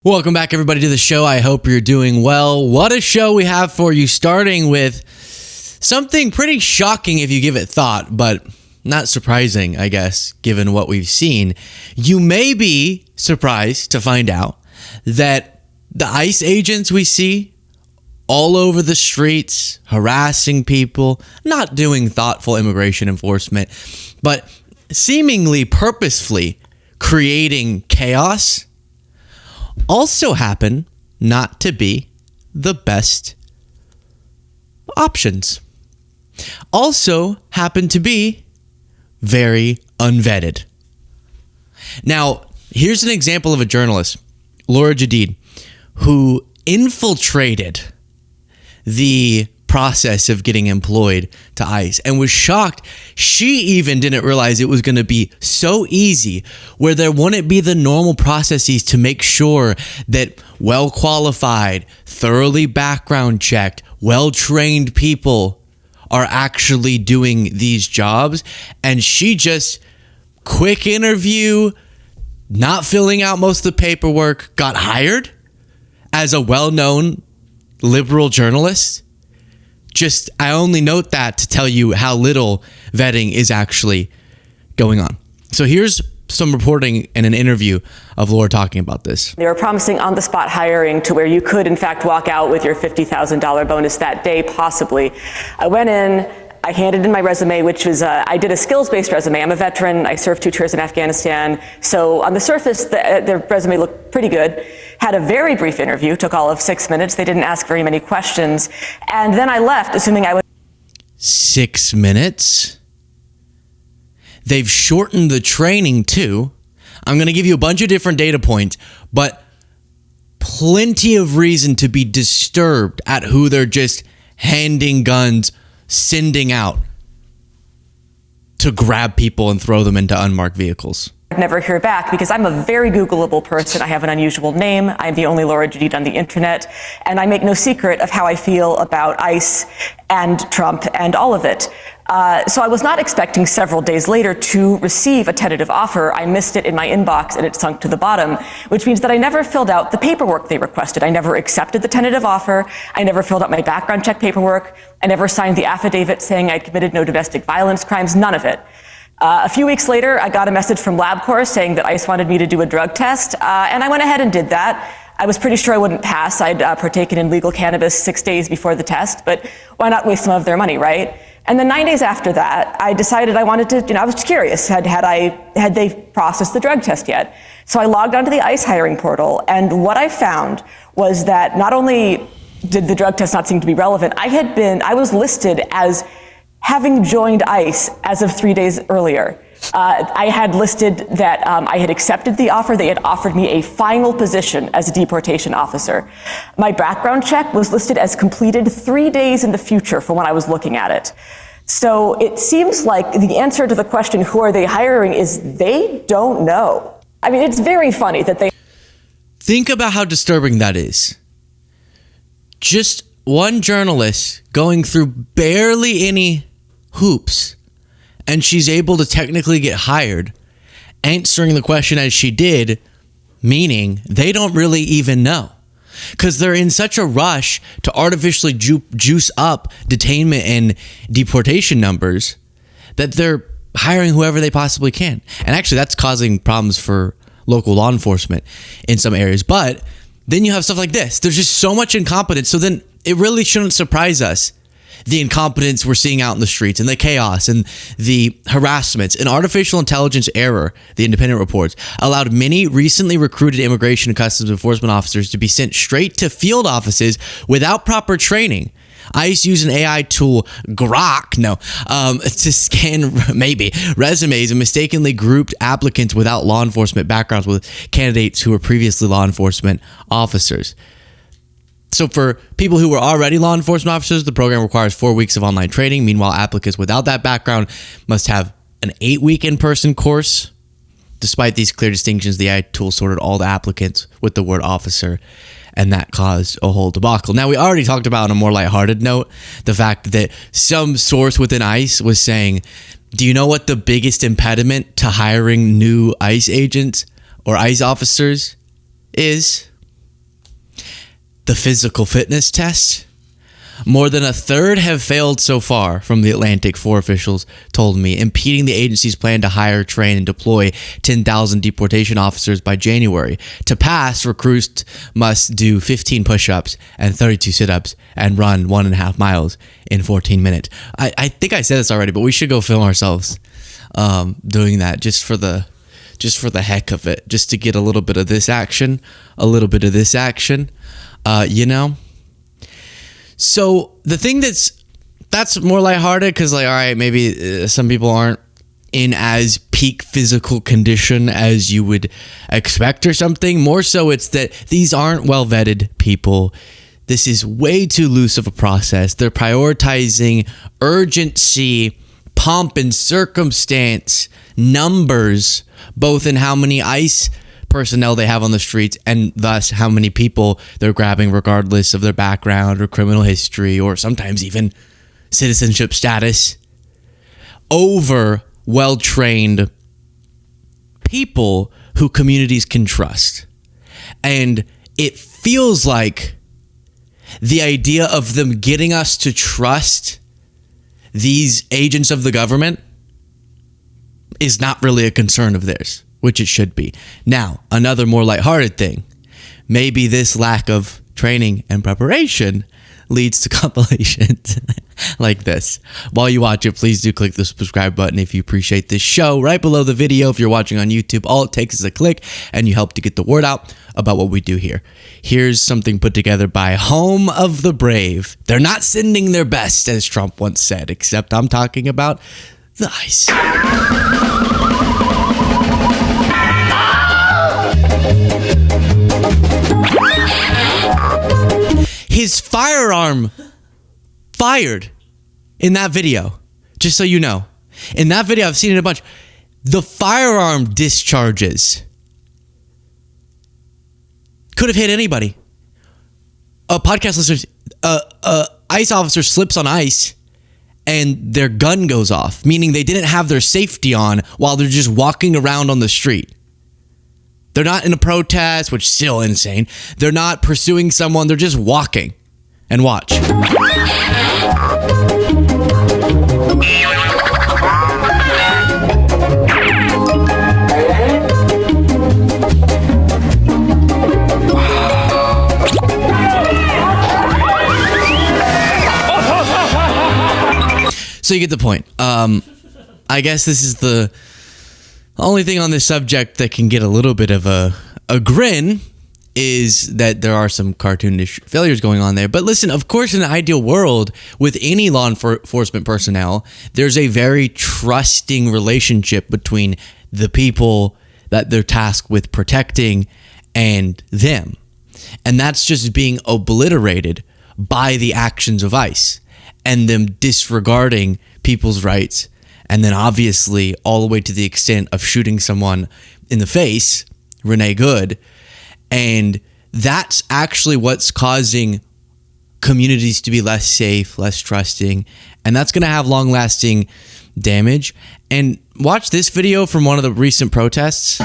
Welcome back, everybody, to the show. I hope you're doing well. What a show we have for you, starting with something pretty shocking if you give it thought, but not surprising, I guess, given what we've seen. You may be surprised to find out that the ICE agents we see all over the streets, harassing people, not doing thoughtful immigration enforcement, but seemingly purposefully creating chaos, also happen not to be the best options. Also happen to be very unvetted. Now, here's an example of a journalist, Laura Jadid, who infiltrated the process of getting employed to ICE and was shocked. She even didn't realize it was going to be so easy, where there wouldn't be the normal processes to make sure that well-qualified, thoroughly background checked, well-trained people are actually doing these jobs. And she just, quick interview, not filling out most of the paperwork, got hired as a well-known liberal journalist. Just, I only note that to tell you how little vetting is actually going on. So here's some reporting in an interview of Laura talking about this. They were promising on-the-spot hiring to where you could, in fact, walk out with your $50,000 bonus that day, possibly. I went in, I handed in my resume, which was, I did a skills-based resume. I'm a veteran. I served 2 tours in Afghanistan. So on the surface, the resume looked pretty good. Had a very brief interview, took all of 6 minutes. They didn't ask very many questions. And then I left, assuming I would. 6 minutes? They've shortened the training too. I'm going to give you a bunch of different data points, but plenty of reason to be disturbed at who they're just handing guns, sending out to grab people and throw them into unmarked vehicles. Never hear back because I'm a very Googleable person. I have an unusual name. I'm the only Laura Jadid on the internet, and I make no secret of how I feel about ICE and Trump and all of it. So I was not expecting several days later to receive a tentative offer. I missed it in my inbox and it sunk to the bottom, which means that I never filled out the paperwork they requested. I never accepted the tentative offer. I never filled out my background check paperwork. I never signed the affidavit saying I'd committed no domestic violence crimes, none of it. A few weeks later, I got a message from LabCorp saying that ICE wanted me to do a drug test, and I went ahead and did that. I was pretty sure I wouldn't pass. I'd partaken in legal cannabis 6 days before the test, but why not waste some of their money, right? And then 9 days after that, I decided I wanted to, I was curious, had they processed the drug test yet? So I logged onto the ICE hiring portal, and what I found was that not only did the drug test not seem to be relevant, I was listed as having joined ICE as of 3 days earlier. I had listed that I had accepted the offer. They had offered me a final position as a deportation officer. My background check was listed as completed 3 days in the future from when I was looking at it. So it seems like the answer to the question, who are they hiring, is they don't know. I mean, it's very funny that they... Think about how disturbing that is. Just one journalist going through barely any hoops, and she's able to technically get hired, answering the question as she did, meaning they don't really even know, because they're in such a rush to artificially juice up detainment and deportation numbers that they're hiring whoever they possibly can. And actually, that's causing problems for local law enforcement in some areas. But then you have stuff like this. There's just so much incompetence. So then it really shouldn't surprise us, the incompetence we're seeing out in the streets and the chaos and the harassments. An artificial intelligence error, the Independent reports, allowed many recently recruited immigration and customs enforcement officers to be sent straight to field offices without proper training. ICE used an AI tool, Grok, to scan resumes and mistakenly grouped applicants without law enforcement backgrounds with candidates who were previously law enforcement officers. So for people who were already law enforcement officers, the program requires 4 weeks of online training. Meanwhile, applicants without that background must have an 8-week in-person course. Despite these clear distinctions, the AI tool sorted all the applicants with the word officer, and that caused a whole debacle. Now, we already talked about, on a more lighthearted note, the fact that some source within ICE was saying, do you know what the biggest impediment to hiring new ICE agents or ICE officers is? the physical fitness test. More than a third have failed so far, from The Atlantic, 4 officials told me, impeding the agency's plan to hire, train, and deploy 10,000 deportation officers by January. To pass, recruits must do 15 push-ups and 32 sit-ups and run 1.5 miles in 14 minutes. I think I said this already, but we should go film ourselves doing that just for the heck of it, just to get a little bit of this action, you know? So the thing that's more lighthearted, because like, all right, maybe some people aren't in as peak physical condition as you would expect or something. More so, it's that these aren't well-vetted people. This is way too loose of a process. They're prioritizing urgency, pomp and circumstance, numbers, both in how many ICE personnel they have on the streets and thus how many people they're grabbing regardless of their background or criminal history or sometimes even citizenship status, over well-trained people who communities can trust. And it feels like the idea of them getting us to trust these agents of the government is not really a concern of theirs, which it should be. Now, another more lighthearted thing. Maybe this lack of training and preparation leads to compilations like this. While you watch it, please do click the subscribe button if you appreciate this show. Right below the video, if you're watching on YouTube, all it takes is a click and you help to get the word out about what we do here. Here's something put together by Home of the Brave. They're not sending their best, as Trump once said, except I'm talking about the ICE. His firearm fired in that video, just so you know. In that video, I've seen it a bunch. The firearm discharges. Could have hit anybody. Podcast listeners, ICE officer slips on ice and their gun goes off, meaning they didn't have their safety on while they're just walking around on the street. They're not in a protest, which is still insane. They're not pursuing someone. They're just walking. And watch. So you get the point. I guess this is the only thing on this subject that can get a little bit of a grin, is that there are some cartoonish failures going on there. But listen, of course, in an ideal world, with any law enforcement personnel, there's a very trusting relationship between the people that they're tasked with protecting and them. And that's just being obliterated by the actions of ICE and them disregarding people's rights. And then obviously all the way to the extent of shooting someone in the face, Renee Good. And that's actually what's causing communities to be less safe, less trusting. And that's going to have long-lasting damage. And watch this video from one of the recent protests.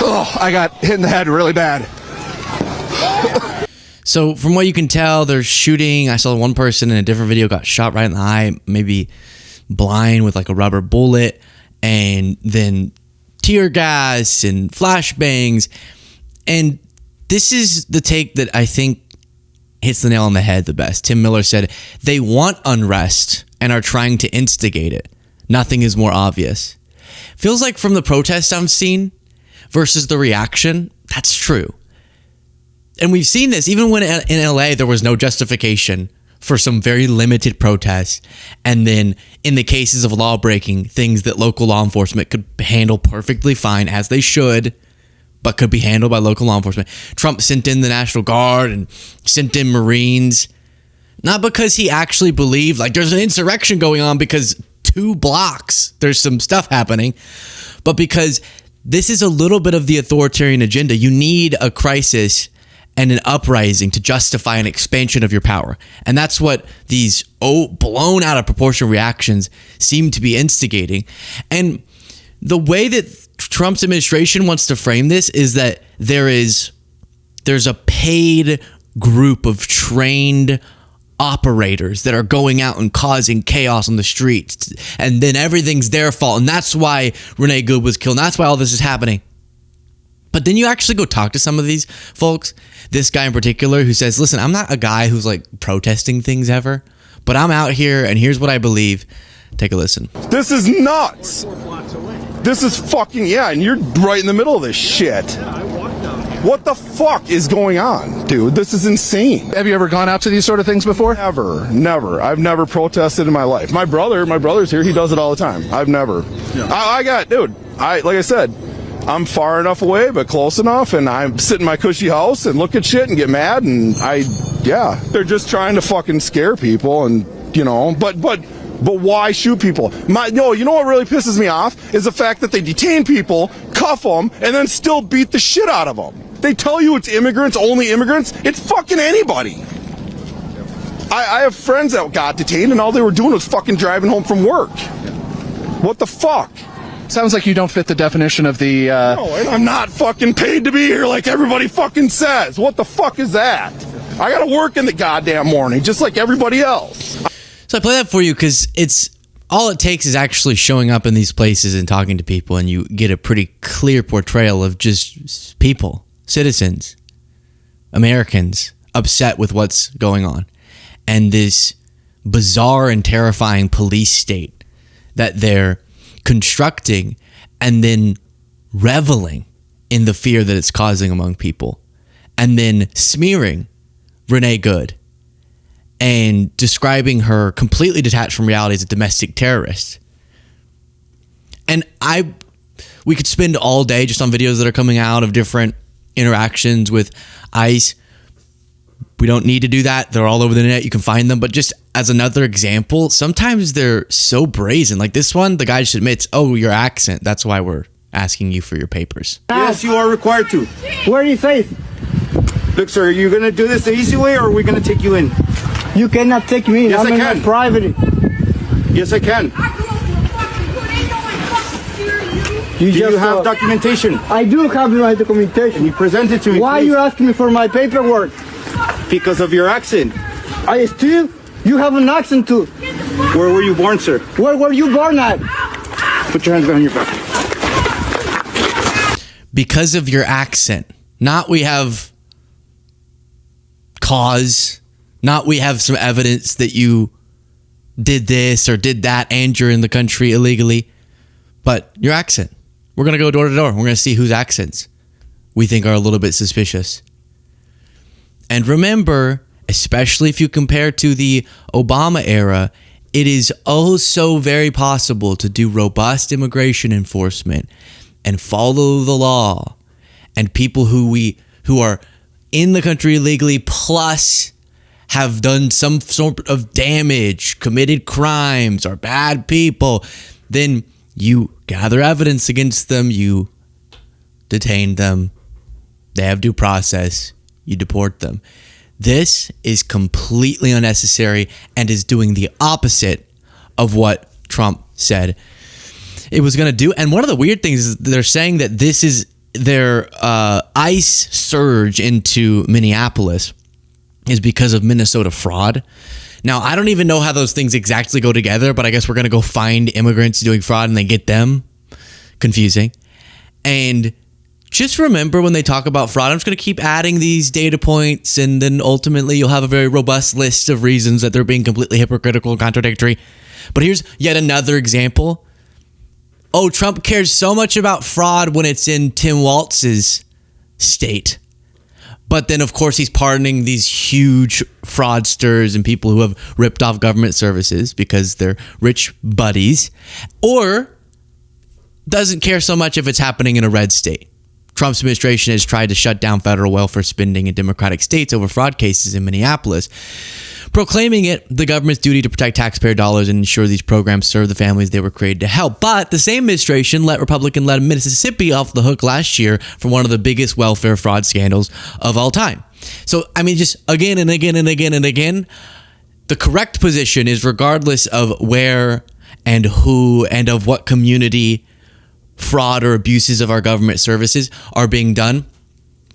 Oh, I got hit in the head really bad. So from what you can tell, they're shooting. I saw one person in a different video got shot right in the eye, maybe blind with like a rubber bullet, and then tear gas and flashbangs. And this is the take that I think hits the nail on the head the best. Tim Miller said, "They want unrest and are trying to instigate it. Nothing is more obvious." Feels like from the protests I've seen versus the reaction, that's true. And we've seen this even when in LA there was no justification for some very limited protests. And then in the cases of law breaking, things that local law enforcement could handle perfectly fine, as they should, but could be handled by local law enforcement. Trump sent in the National Guard and sent in Marines, not because he actually believed like there's an insurrection going on because 2 blocks there's some stuff happening, but because this is a little bit of the authoritarian agenda. You need a crisis and an uprising to justify an expansion of your power. And that's what these blown out of proportion reactions seem to be instigating. And the way that Trump's administration wants to frame this is that there's a paid group of trained operators that are going out and causing chaos on the streets, and then everything's their fault, and that's why Renee Good was killed, and that's why all this is happening. But then you actually go talk to some of these folks, this guy in particular who says, listen, I'm not a guy who's like protesting things ever, but I'm out here and here's what I believe. Take a listen. This is nuts. This is fucking, yeah, and you're right in the middle of this shit. What the fuck is going on, dude? This is insane. Have you ever gone out to these sort of things before? Never. I've never protested in my life. My brother's here. He does it all the time. I've never. Yeah. Like I said, I'm far enough away, but close enough, and I sit in my cushy house and look at shit and get mad, and they're just trying to fucking scare people, and but why shoot people? You know what really pisses me off is the fact that they detain people, cuff them, and then still beat the shit out of them. They tell you it's immigrants, only immigrants. It's fucking anybody. I have friends that got detained, and all they were doing was fucking driving home from work. What the fuck? Sounds like you don't fit the definition of the... No, and I'm not fucking paid to be here like everybody fucking says. What the fuck is that? I gotta work in the goddamn morning, just like everybody else. So I play that for you because it's all it takes is actually showing up in these places and talking to people, and you get a pretty clear portrayal of just people, citizens, Americans upset with what's going on, and this bizarre and terrifying police state that they're constructing and then reveling in the fear that it's causing among people, and then smearing Renee Good and describing her completely detached from reality as a domestic terrorist. And we could spend all day just on videos that are coming out of different interactions with ICE. We don't need to do that. They're all over the internet. You can find them. But just as another example, sometimes they're so brazen. Like this one, the guy just admits, oh, your accent. That's why we're asking you for your papers. Yes, you are required to. Where are you safe? Look, sir, are you going to do this the easy way, or are we going to take you in? You cannot take me in. Yes, I'm I in can. my private. Yes, I can. Do you have documentation? I do have my documentation. You present it to me, Why are please. you asking me for my paperwork? Because of your accent. I still, you have an accent too. Where were you born, sir? Where were you born at? Put your hands behind your back. Because of your accent. Not we have cause. Not we have some evidence that you did this or did that and you're in the country illegally. But your accent. We're going to go door to door. We're going to see whose accents we think are a little bit suspicious. And remember, especially if you compare to the Obama era, it is oh so very possible to do robust immigration enforcement and follow the law. And people who are in the country illegally plus have done some sort of damage, committed crimes, are bad people, then you gather evidence against them, you detain them, they have due process, you deport them. This is completely unnecessary and is doing the opposite of what Trump said it was going to do. And one of the weird things is they're saying that this is their ICE surge into Minneapolis is because of Minnesota fraud. Now, I don't even know how those things exactly go together, but I guess we're going to go find immigrants doing fraud and then get them. Confusing. And just remember when they talk about fraud, I'm just going to keep adding these data points, and then ultimately you'll have a very robust list of reasons that they're being completely hypocritical and contradictory. But here's yet another example. Oh, Trump cares so much about fraud when it's in Tim Walz's state. But then, of course, he's pardoning these huge fraudsters and people who have ripped off government services because they're rich buddies. Or doesn't care so much if it's happening in a red state. Trump's administration has tried to shut down federal welfare spending in Democratic states over fraud cases in Minneapolis, proclaiming it the government's duty to protect taxpayer dollars and ensure these programs serve the families they were created to help. But the same administration let Republican-led Mississippi off the hook last year for one of the biggest welfare fraud scandals of all time. So, I mean, just again and again and again and again, the correct position is regardless of where and who and of what community fraud or abuses of our government services are being done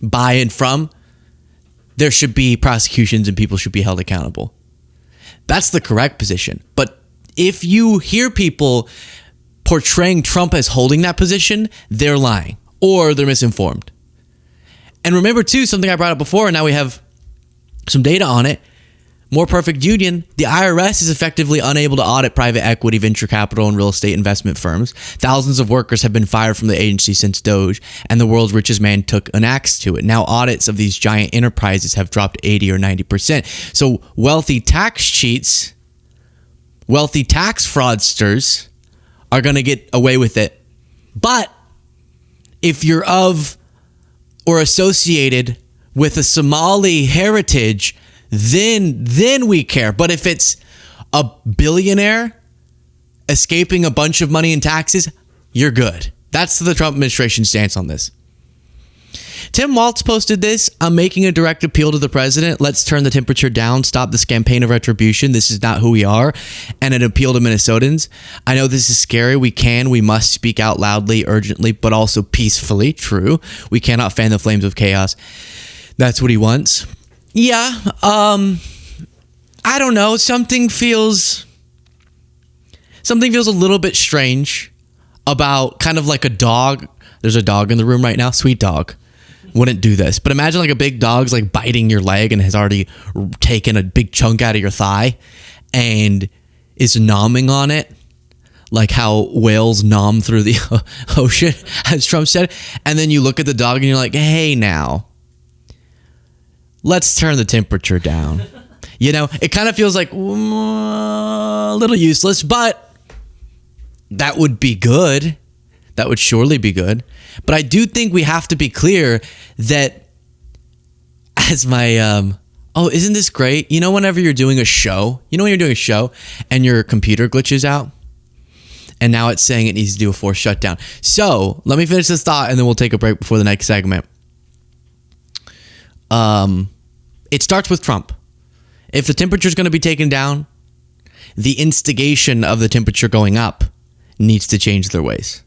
by and from, there should be prosecutions and people should be held accountable. That's the correct position. But if you hear people portraying Trump as holding that position, they're lying or they're misinformed. And remember, too, something I brought up before, and now we have some data on it. More perfect union, the IRS is effectively unable to audit private equity, venture capital, and real estate investment firms. Thousands of workers have been fired from the agency since Doge, and the world's richest man took an axe to it. Now audits of these giant enterprises have dropped 80 or 90%. So wealthy tax cheats, wealthy tax fraudsters are going to get away with it. But if you're of or associated with a Somali heritage, then we care. But if it's a billionaire escaping a bunch of money in taxes, you're good. That's the Trump administration stance on this. Tim Waltz posted this. I'm making a direct appeal to the president. Let's turn the temperature down. Stop this campaign of retribution. This is not who we are. And an appeal to Minnesotans. I know this is scary. We must speak out loudly, urgently, but also peacefully. True. We cannot fan the flames of chaos. That's what he wants. Yeah. I don't know. Something feels a little bit strange about kind of like a dog. There's a dog in the room right now. Sweet dog. Wouldn't do this. But imagine like a big dog's like biting your leg and has already taken a big chunk out of your thigh and is nomming on it. Like how whales nom through the ocean, as Trump said. And then you look at the dog and you're like, hey, now, let's turn the temperature down. You know, it kind of feels like a little useless, but that would be good. That would surely be good. But I do think we have to be clear that as my, isn't this great? You know, whenever you're doing a show, and your computer glitches out and now it's saying it needs to do a forced shutdown. So let me finish this thought and then we'll take a break before the next segment. It starts with Trump. If the temperature is going to be taken down, the instigation of the temperature going up needs to change their ways.